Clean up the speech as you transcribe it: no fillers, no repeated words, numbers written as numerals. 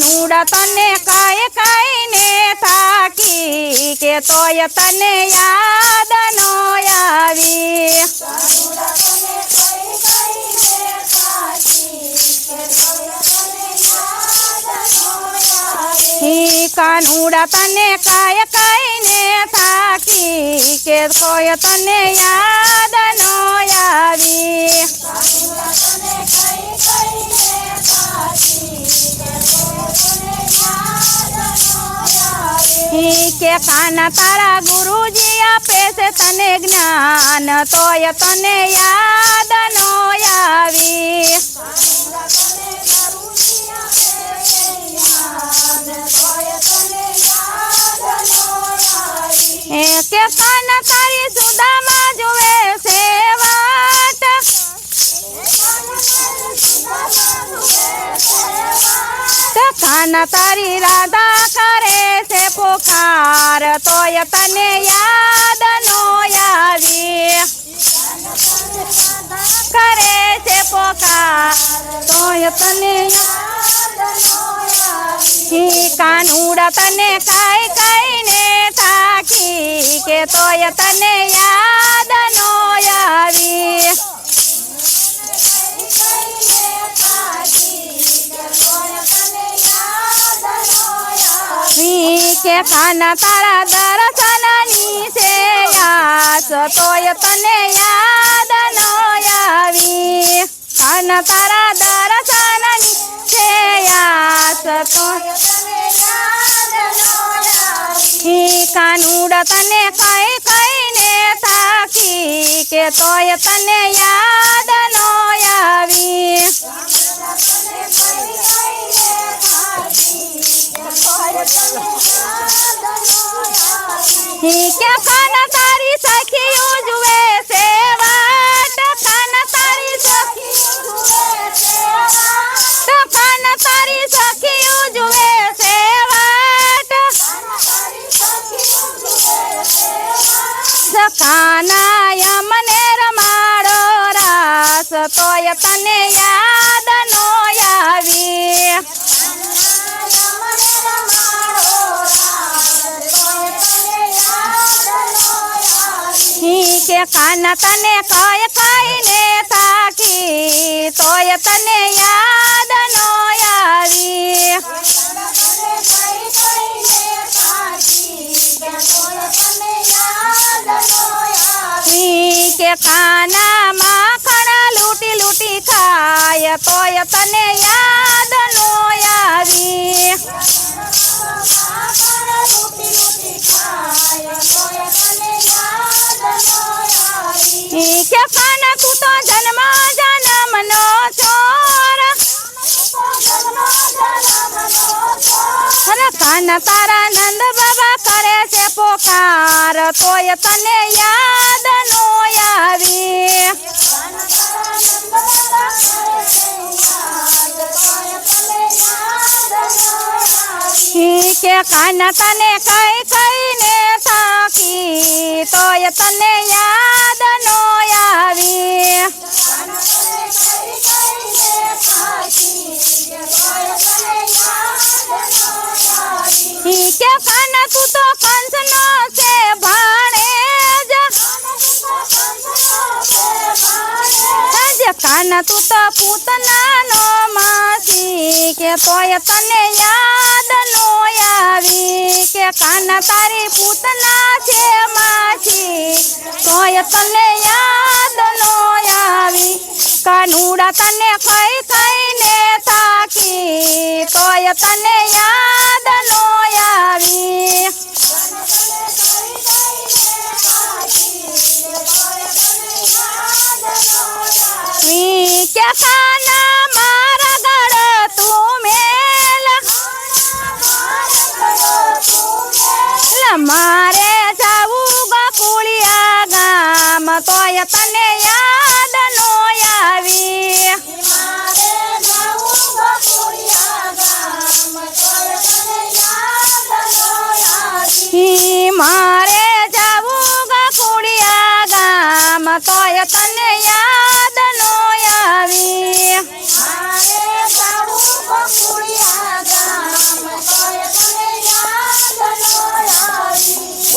કાનુડા તને કાય કાઈને થાકી કે તોય તને યાદ નો આવી કાનુડા તને કાય કાઈને થાકી કે તોય તને યાદ નો આવી કે કાના તારા ગુરુજી આપે છે તને જ્ઞાન તોય તને યાદ નો આવી કે કાના તારી સુદામાં જુએ છે વાટ કાના તારી રાધા કરે છે પોકાર તોય તને યાદ નો આવી કરે છે પોકાર તોય તને કાનુડા તને કાય કાઈને થાકી કે તોય તને યાદ નો આવી કે કાના તારા દર્શનની છે યાસ તોય તને યાદ નો આવી કાના તારા દર્શનની છે યાસ તોય કાનુડા તને કાય કાઈને થાકી કે તોય તને યાદ નો આવી કે કાના તારી સખીઓ જુએ છે વાટ કાના તારી સખીઓ કાના તારી સખીઓ જુએ છે વાટ કાના મને રમાડો રાસ તોય તને યાદ નો આવી કે કાના તને કાય કાઈને થાકી તોય તને યાદ નો આવી કે કાના માખણ લૂટી લૂટી ખાય તોય તને યાદ નો આવી કે કાના તું તો જન્મ જન્મ નો ચોર અરે કાના તારા નંદ બાબા કરે છે પોકાર તોય તને યાદ નો આવી કે કાના તને કાય કાઈને થાકી તોય તને યાદ નો આવી કે કાના તું તો કંસ નો છે ભાણેજ કાના તું તો પૂતના નો માસી કે તોય તને યાદ નો આવી કે કાના તારી પૂતના છે માસી તોય તને યાદ નો આવી કાનુડા તને ખાઈ ખાઈને થાકી તોય તને યાદ નો આવી કે કાના